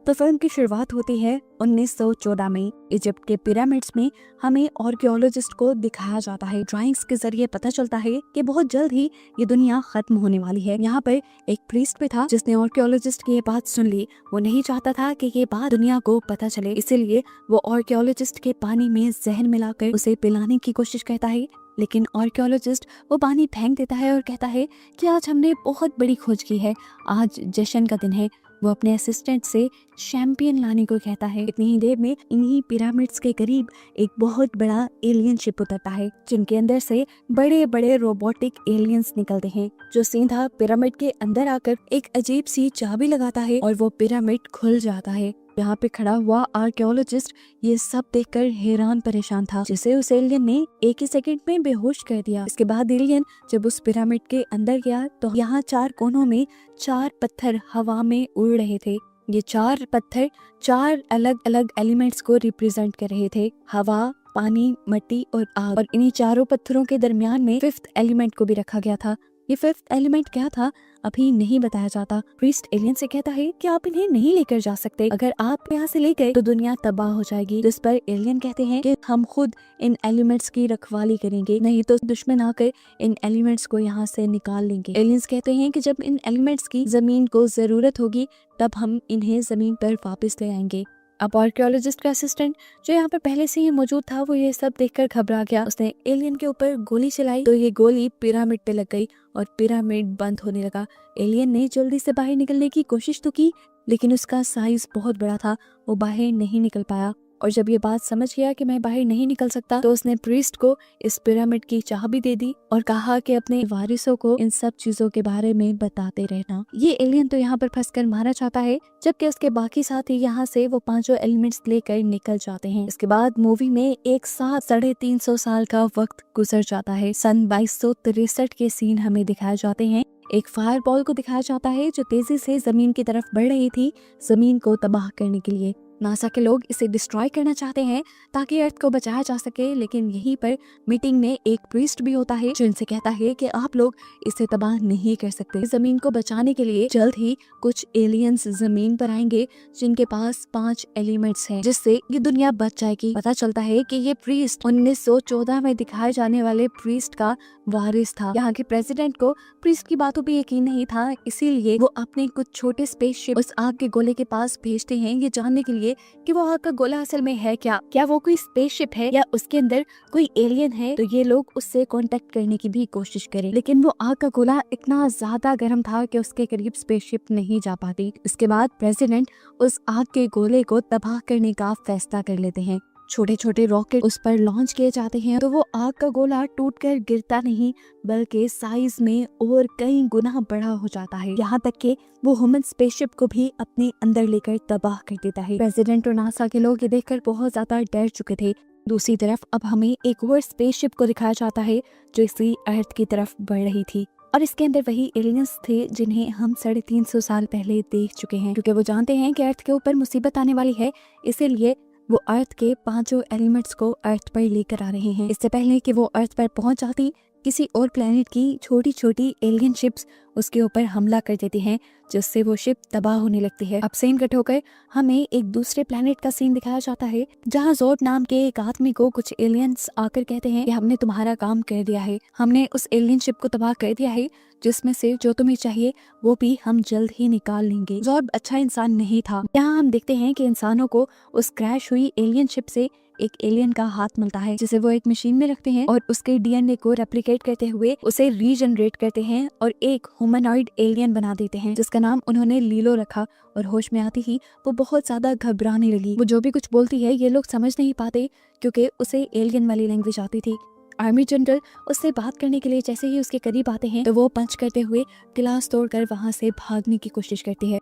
तो फिल्म की शुरुआत होती है 1914 में। इजिप्ट के पिरामिड्स में हमें आर्कियोलॉजिस्ट को दिखाया जाता है। ड्राइंग्स के जरिए पता चलता है कि बहुत जल्द ही ये दुनिया खत्म होने वाली है। यहाँ पर एक प्रीस्ट भी था जिसने आर्कियोलॉजिस्ट की ये बात सुन ली। वो नहीं चाहता था कि ये बात दुनिया को पता चले, इसीलिए वो आर्कियोलॉजिस्ट के पानी में जहर मिलाकर उसे पिलाने की कोशिश करता है। लेकिन आर्कियोलॉजिस्ट वो पानी फेंक देता है और कहता है कि आज हमने बहुत बड़ी खोज की है, आज जश्न का दिन है। वो अपने असिस्टेंट से शैंपियन लाने को कहता है। इतनी ही देर में इन्हीं पिरामिड्स के करीब एक बहुत बड़ा एलियन शिप उतरता है, जिनके अंदर से बड़े बड़े रोबोटिक एलियंस निकलते हैं, जो सीधा पिरामिड के अंदर आकर एक अजीब सी चाबी लगाता है और वो पिरामिड खुल जाता है। यहाँ पे खड़ा हुआ आर्कियोलॉजिस्ट ये सब देखकर हैरान परेशान था, जिसे उस एलियन ने एक ही सेकंड में बेहोश कर दिया। इसके बाद एलियन जब उस पिरामिड के अंदर गया तो यहाँ 4 कोनों में 4 पत्थर हवा में उड़ रहे थे। ये 4 पत्थर 4 अलग अलग एलिमेंट्स को रिप्रेजेंट कर रहे थे, हवा, पानी, मिट्टी और आग। और इन्हीं चारों पत्थरों के दरमियान में 5th एलिमेंट को भी रखा गया था। ये 5th एलिमेंट क्या था अभी नहीं बताया जाता। प्रीस्ट एलियन से कहता है कि आप इन्हें नहीं लेकर जा सकते, अगर आप यहाँ से ले गए तो दुनिया तबाह हो जाएगी। जिस पर एलियन कहते हैं कि हम खुद इन एलिमेंट्स की रखवाली करेंगे, नहीं तो दुश्मन आकर इन एलिमेंट्स को यहाँ से निकाल लेंगे। एलियंस कहते हैं कि जब इन एलिमेंट्स की जमीन को जरूरत होगी तब हम इन्हें जमीन पर वापस ले आएंगे। अब आर्कियोलॉजिस्ट का असिस्टेंट जो यहाँ पर पहले से ही मौजूद था, वो ये सब देखकर घबरा गया। उसने एलियन के ऊपर गोली चलाई तो ये गोली पिरामिड पे लग गई और पिरामिड बंद होने लगा। एलियन ने जल्दी से बाहर निकलने की कोशिश तो की, लेकिन उसका साइज बहुत बड़ा था, वो बाहर नहीं निकल पाया। और जब ये बात समझ गया कि मैं बाहर नहीं निकल सकता, तो उसने प्रीस्ट को इस पिरामिड की चाबी दे दी और कहा कि अपने वारिसों को इन सब चीजों के बारे में बताते रहना। ये एलियन तो यहाँ पर फंसकर मारा जाता है, जबकि उसके बाकी साथी यहाँ से वो 5 एलिमेंट्स लेकर निकल जाते हैं। इसके बाद मूवी में एक साथ 350 साल का वक्त गुजर जाता है। सन 2263 के सीन हमें दिखाए जाते हैं। एक फायर बॉल को दिखाया जाता है जो तेजी से जमीन की तरफ बढ़ रही थी, जमीन को तबाह करने के लिए। नासा के लोग इसे डिस्ट्रॉय करना चाहते हैं ताकि अर्थ को बचाया जा सके, लेकिन यहीं पर मीटिंग में एक प्रीस्ट भी होता है जो इनसे कहता है कि आप लोग इसे तबाह नहीं कर सकते। जमीन को बचाने के लिए जल्द ही कुछ एलियंस जमीन पर आएंगे जिनके पास 5 एलिमेंट्स हैं, जिससे ये दुनिया बच जाएगी। पता चलता है कि ये प्रीस्ट 1914 में दिखाए जाने वाले प्रीस्ट का वारिस था। यहाँ के प्रेसिडेंट को प्रीस्ट की बातों पे यकीन नहीं था, इसीलिए वो अपने कुछ छोटे स्पेसशिप उस आग के गोले के पास भेजते हैं ये जानने के लिए कि वो आग का गोला असल में है क्या वो कोई स्पेसशिप है या उसके अंदर कोई एलियन है। तो ये लोग उससे कांटेक्ट करने की भी कोशिश करें, लेकिन वो आग का गोला इतना ज्यादा गर्म था कि उसके करीब स्पेसशिप नहीं जा पाती। इसके बाद प्रेसिडेंट उस आग के गोले को तबाह करने का फैसला कर लेते हैं। छोटे छोटे रॉकेट उस पर लॉन्च किए जाते हैं तो वो आग का गोला टूटकर गिरता नहीं, बल्कि साइज में और कई गुना बड़ा हो जाता है, यहाँ तक कि वो ह्यूमन स्पेसशिप को भी अपने अंदर लेकर तबाह कर देता है। प्रेसिडेंट और नासा के लोग ये देखकर बहुत ज्यादा डर चुके थे। दूसरी तरफ अब हमें एक और स्पेसशिप को दिखाया जाता है जो इसी अर्थ की तरफ बढ़ रही थी, और इसके अंदर वही एलियंस थे जिन्हें हम 350 साल पहले देख चुके हैं। क्योंकि वो जानते हैं कि अर्थ के ऊपर मुसीबत आने वाली है, इसीलिए वो अर्थ के 5 एलिमेंट्स को अर्थ पर लेकर आ रहे हैं। इससे पहले कि वो अर्थ पर पहुंच जाती, किसी और प्लेनेट की छोटी छोटी एलियन शिप्स उसके ऊपर हमला कर देती हैं, जिससे वो शिप तबाह होने लगती है। अब सीन कट होकर हमें एक दूसरे प्लेनेट का सीन दिखाया जाता है, जहां ज़ोर्ड नाम के एक आदमी को कुछ एलियंस आकर कहते हैं कि हमने तुम्हारा काम कर दिया है, हमने उस एलियन शिप को तबाह कर दिया है, जिसमें से जो तुम्हें चाहिए वो भी हम जल्द ही निकाल लेंगे। ज़ोर्ड अच्छा इंसान नहीं था। यहाँ हम देखते हैं कि इंसानों को उस क्रैश हुई एलियन शिप से एक एलियन का हाथ मिलता है, जिसे वो एक मशीन में रखते हैं और उसके डीएनए को रेप्लिकेट करते हुए उसे रीजनरेट करते हैं और एक ह्यूमनॉइड एलियन बना देते हैं, जिसका नाम उन्होंने लीलो रखा। और होश में आती ही वो बहुत ज्यादा घबराने लगी। वो जो भी कुछ बोलती है ये लोग समझ नहीं पाते, क्योंकि उसे एलियन वाली लैंग्वेज आती थी। आर्मी जनरल उससे बात करने के लिए जैसे ही उसके करीब आते हैं तो वो पंच करते हुए गिलास तोड़कर वहाँ से भागने की कोशिश करती है।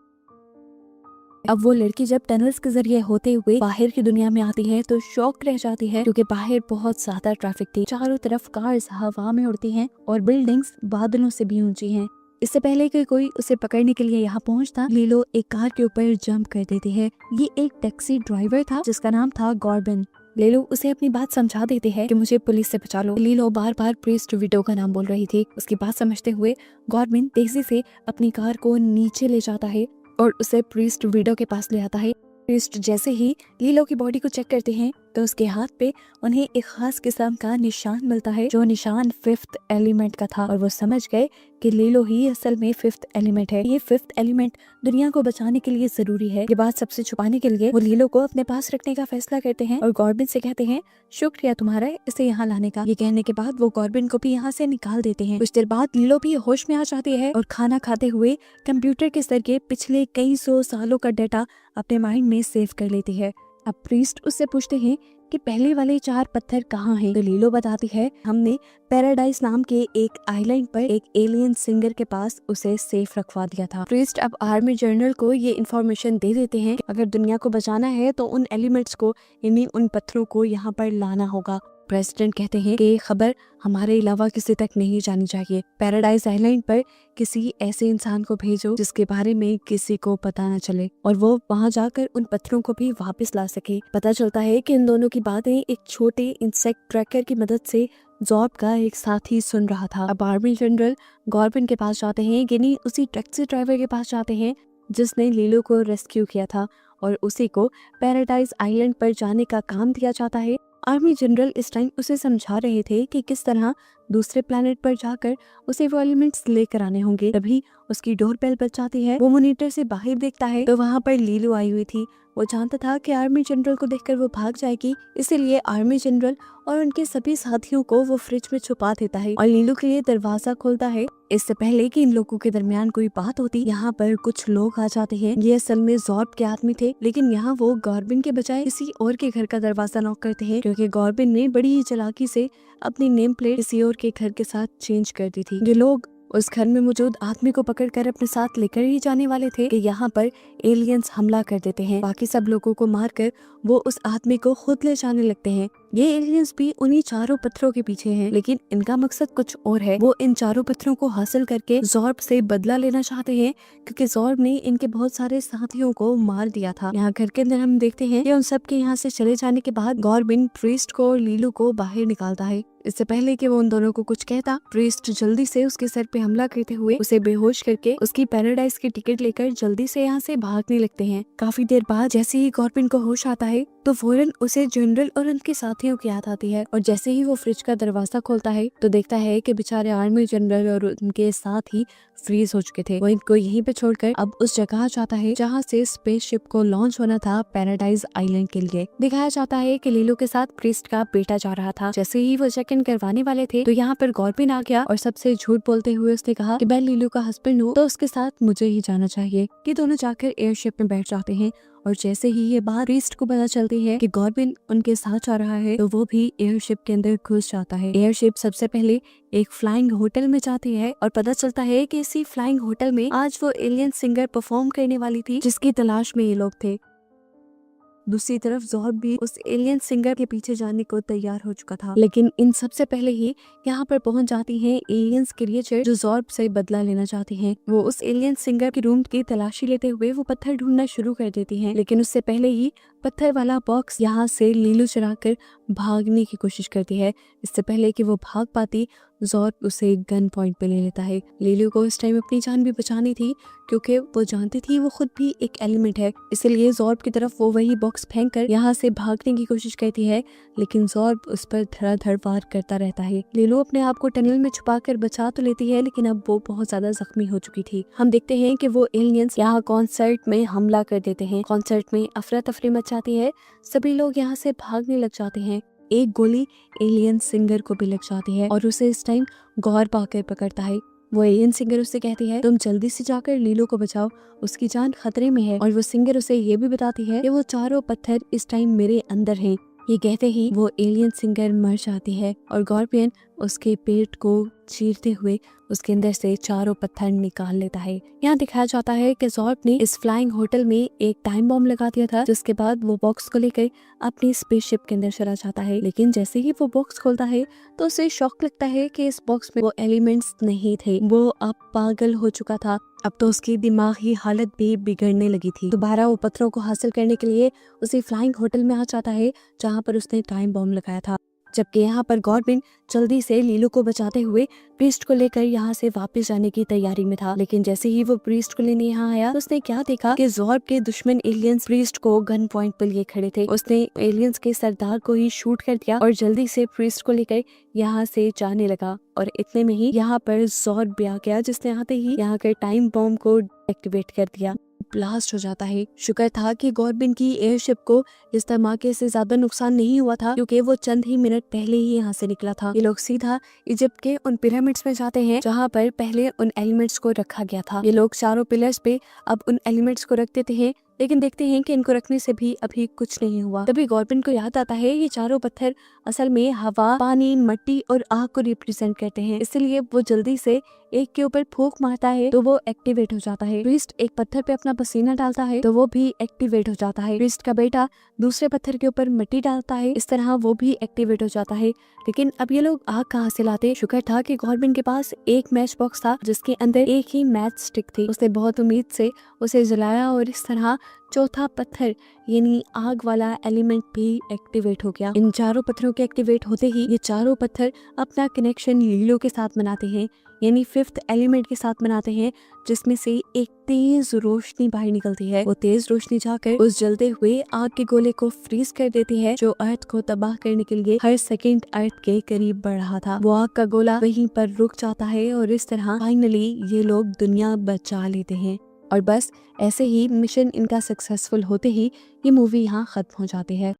अब वो लड़की जब टनल्स के जरिए होते हुए बाहर की दुनिया में आती है तो शॉक रह जाती है, क्योंकि बाहर बहुत ज्यादा ट्रैफिक थी। चारों तरफ कार्स हवा में उड़ती हैं और बिल्डिंग्स बादलों से भी ऊंची हैं। इससे पहले कि कोई उसे पकड़ने के लिए यहाँ पहुँचता, लीलो एक कार के ऊपर जंप कर देती है। ये एक टैक्सी ड्राइवर था जिसका नाम था गॉर्बन। लीलो उसे अपनी बात समझा देते हैं कि मुझे पुलिस से बचा लो। लीलो बार बार प्रीस्ट विडो का नाम बोल रही थी। उसकी बात समझते हुए गॉर्बन तेजी से अपनी कार को नीचे ले जाता है और उसे प्रीस्ट वीडो के पास ले आता है। प्रीस्ट जैसे ही लीलो की बॉडी को चेक करते हैं तो उसके हाथ पे उन्हें एक खास किस्म का निशान मिलता है, जो निशान 5th एलिमेंट का था। और वो समझ गए कि लीलो ही असल में 5th एलिमेंट है। ये 5th एलिमेंट दुनिया को बचाने के लिए जरूरी है। ये बात सबसे छुपाने के लिए वो लीलो को अपने पास रखने का फैसला करते हैं और गॉर्बिन से कहते हैं, शुक्रिया तुम्हारा इसे यहाँ लाने का। ये कहने के बाद वो गॉर्बिन को भी यहाँ से निकाल देते हैं। कुछ देर बाद लीलो भी होश में आ जाती है और खाना खाते हुए कंप्यूटर के जरिए पिछले कई 100 सालों का डाटा अपने माइंड में सेव कर लेती है। अब प्रीस्ट उससे पूछते हैं कि पहले वाले 4 पत्थर कहाँ हैं? तो लीलो बताती है, हमने पैराडाइज नाम के एक आइलैंड पर एक एलियन सिंगर के पास उसे सेफ रखवा दिया था। प्रीस्ट अब आर्मी जनरल को ये इन्फॉर्मेशन दे देते हैं कि अगर दुनिया को बचाना है तो उन एलिमेंट्स को, यानी उन पत्थरों को यहाँ पर लाना होगा। प्रेसिडेंट कहते हैं कि खबर हमारे अलावा किसी तक नहीं जानी चाहिए। पैराडाइज आइलैंड पर किसी ऐसे इंसान को भेजो जिसके बारे में किसी को पता न चले और वो वहाँ जाकर उन पत्थरों को भी वापस ला सके। पता चलता है कि इन दोनों की बातें एक छोटे इंसेक्ट ट्रैकर की मदद से जॉब का एक साथी सुन रहा था। अब आर्मी जनरल गॉर्बिन के पास जाते हैं, यानी उसी टैक्सी ड्राइवर के पास जाते हैं जिसने लीलो को रेस्क्यू किया था और उसी को पैराडाइज आइलैंड पर जाने का काम दिया जाता है। आर्मी जनरल इस टाइम उसे समझा रहे थे कि किस तरह दूसरे प्लेनेट पर जाकर उसे वो एलिमेंट्स लेकर आने होंगे। तभी उसकी डोर बेल बज जाती है। वो मॉनिटर से बाहर देखता है तो वहाँ पर लीलो आई हुई थी। वो जानता था कि आर्मी जनरल को देखकर वो भाग जाएगी, इसीलिए आर्मी जनरल और उनके सभी साथियों को वो फ्रिज में छुपा देता है और लीलो के लिए दरवाजा खोलता है। इससे पहले कि इन लोगों के दरमियान कोई बात होती, यहाँ पर कुछ लोग आ जाते हैं। ये असल में जॉर्ब के आदमी थे, लेकिन यहाँ वो गॉर्बिन के बजाय किसी और के घर का दरवाजा नॉक करते हैं, क्योंकि गॉर्बिन ने बड़ी ही चालाकी से अपनी नेम प्लेट किसी और के घर के साथ चेंज कर दी थी। ये लोग उस घर में मौजूद आदमी को पकड़कर अपने साथ लेकर ही जाने वाले थे कि यहाँ पर एलियंस हमला कर देते हैं। बाकी सब लोगों को मारकर वो उस आदमी को खुद ले जाने लगते हैं। ये एलियंस भी उन्हीं 4 पत्थरों के पीछे हैं, लेकिन इनका मकसद कुछ और है। वो इन 4 पत्थरों को हासिल करके जॉर्ब से बदला लेना चाहते हैं, क्योंकि जॉर्ब ने इनके बहुत सारे साथियों को मार दिया था। यहाँ घर के अंदर हम देखते हैं कि उन सब के यहाँ से चले जाने के बाद गॉर्बिन प्रीस्ट को और लीलो को बाहर निकालता है। इससे पहले कि वो उन दोनों को कुछ कहता, प्रीस्ट जल्दी से उसके सर पे हमला करते हुए उसे बेहोश करके उसकी पैराडाइज की टिकट लेकर जल्दी से यहाँ से भागने लगते हैं। काफी देर बाद जैसे ही गॉर्बिन को होश आता है तो फौरन उसे जनरल और उनके साथियों की याद आती है और जैसे ही वो फ्रिज का दरवाजा खोलता है तो देखता है कि बेचारे आर्मी जनरल और उनके साथ ही फ्रीज हो चुके थे। वो इनको यहीं पे छोड़कर अब उस जगह जाता है जहाँ से स्पेसशिप को लॉन्च होना था पैराडाइज आइलैंड के लिए। दिखाया जाता है कि लीलो के साथ प्रीस्ट का बेटा जा रहा था। जैसे ही वो चेक इन करवाने वाले थे तो यहाँ पर गॉर्बिन आ गया और सबसे झूठ बोलते हुए उसने कहा कि मैं लीलो का हस्बैंड हूँ तो उसके साथ मुझे ही जाना चाहिए। ये दोनों जाकर एयरशिप में बैठ जाते हैं और जैसे ही ये बात प्रीस्ट को पता चलती है कि गॉर्बिन उनके साथ जा रहा है तो वो भी एयरशिप के अंदर घुस जाता है। एयरशिप सबसे पहले एक फ्लाइंग होटल में जाती है और पता चलता है कि इसी फ्लाइंग होटल में आज वो एलियन सिंगर परफॉर्म करने वाली थी जिसकी तलाश में ये लोग थे। दूसरी तरफ जॉर्ब भी उस एलियन सिंगर के पीछे जाने को तैयार हो चुका था, लेकिन इन सबसे पहले ही यहाँ पर पहुंच जाती हैं एलियंस क्रिएचर जो जॉर्ब से बदला लेना चाहती हैं। वो उस एलियन सिंगर के रूम की तलाशी लेते हुए वो पत्थर ढूंढना शुरू कर देती हैं, लेकिन उससे पहले ही पत्थर वाला बॉक्स यहाँ से लीलो चुराकर भागने की कोशिश करती है। इससे पहले कि वो भाग पाती जॉर्ब उसे गन पॉइंट पे ले लेता है। लीलो को इस टाइम अपनी जान भी बचानी थी क्योंकि वो जानती थी वो खुद भी एक एलिमेंट है, इसलिए जॉर्ब की तरफ वो वही बॉक्स फेंककर यहाँ से भागने की कोशिश करती है, लेकिन जॉर्ब उस पर धड़ाधड़ वार करता रहता है। लीलो अपने आप को टनल में छुपाकर बचा तो लेती है, लेकिन अब वो बहुत ज्यादा जख्मी हो चुकी थी। हम देखते हैं कि वो एलियंस यहाँ कॉन्सर्ट में हमला कर देते हैं। कॉन्सर्ट में अफरा तफरी मच जाती है, सभी लोग यहाँ से भागने लग जाते हैं। एक गोली एलियन सिंगर को भी लग जाती है और उसे इस टाइम गॉर्ब आकर पकड़ता है। वो एलियन सिंगर उससे कहती है तुम जल्दी से जाकर लीलो को बचाओ, उसकी जान खतरे में है। और वो सिंगर उसे ये भी बताती है कि वो 4 पत्थर इस टाइम मेरे अंदर हैं। ये कहते ही वो एलियन सिंगर मर जाती है और गॉर्बियन उसके पेट को चीरते हुए उसके अंदर से 4 पत्थर निकाल लेता है। यहाँ दिखाया जाता है कि जॉर्ब ने इस फ्लाइंग होटल में एक टाइम बॉम्ब लगा दिया था, जिसके बाद वो बॉक्स को लेकर अपनी स्पेसशिप के अंदर चला जाता है। लेकिन जैसे ही वो बॉक्स खोलता है तो उसे शॉक लगता है कि इस बॉक्स में वो एलिमेंट्स नहीं थे। वो अब पागल हो चुका था, अब तो उसकी दिमागी हालत भी बिगड़ने लगी थी। दोबारा वो पत्थरों को हासिल करने के लिए उसी फ्लाइंग होटल में आ जाता है जहाँ पर उसने टाइम बॉम्ब लगाया था। जबकि यहाँ पर गॉर्बिन जल्दी से लीलो को बचाते हुए प्रीस्ट को लेकर यहाँ से वापस जाने की तैयारी में था। लेकिन जैसे ही वो प्रीस्ट को लेने यहाँ आया तो उसने क्या देखा कि ज़ॉर्ब के दुश्मन एलियंस प्रीस्ट को गन पॉइंट पर लिए खड़े थे। उसने एलियंस के सरदार को ही शूट कर दिया और जल्दी से प्रीस्ट को लेकर यहाँ से जाने लगा। और इतने में ही यहाँ पर ज़ॉर्ब भी आ गया, जिसने आते ही यहाँ के टाइम बॉम्ब को एक्टिवेट कर दिया। ब्लास्ट हो जाता है। शुक्र था कि गॉर्बिन की एयरशिप को इस धमाके से ज्यादा नुकसान नहीं हुआ था, क्योंकि वो चंद ही मिनट पहले ही यहाँ से निकला था। ये लोग सीधा इजिप्ट के उन पिरामिड्स में जाते हैं जहाँ पर पहले उन एलिमेंट्स को रखा गया था। ये लोग चारों पिलर्स पे अब उन एलिमेंट्स को रख देते हैं, लेकिन देखते हैं कि इनको रखने से भी अभी कुछ नहीं हुआ। तभी गॉर्बिन को याद आता है ये चारों पत्थर असल में हवा, पानी, मिट्टी और आग को रिप्रेजेंट करते हैं, इसलिए वो जल्दी से एक के ऊपर फूंक मारता है तो वो एक्टिवेट हो जाता है। प्रीस्ट एक पत्थर पे अपना पसीना डालता है तो वो भी एक्टिवेट हो जाता है। प्रीस्ट का बेटा दूसरे पत्थर के ऊपर मिट्टी डालता है, इस तरह वो भी एक्टिवेट हो जाता है। लेकिन अब ये लोग आग कहाँ से लाते? शुक्र था कि गॉर्बिन के पास एक मैच बॉक्स था जिसके अंदर एक ही मैच स्टिक थी। उसने बहुत उम्मीद से उसे जलाया और इस तरह चौथा पत्थर यानी आग वाला एलिमेंट भी एक्टिवेट हो गया। इन चारों पत्थरों के एक्टिवेट होते ही ये चारों पत्थर अपना कनेक्शन लीलो के साथ बनाते हैं, यानी फिफ्थ एलिमेंट के साथ बनाते हैं, जिसमें से एक तेज रोशनी बाहर निकलती है। वो तेज रोशनी जाकर उस जलते हुए आग के गोले को फ्रीज कर देती है, जो अर्थ को तबाह करने के लिए हर सेकंड अर्थ के करीब बढ़ रहा था। वो आग का गोला वहीं पर रुक जाता है और इस तरह फाइनली ये लोग दुनिया बचा लेते हैं। और बस ऐसे ही मिशन इनका सक्सेसफुल होते ही ये मूवी यहाँ खत्म हो जाती है।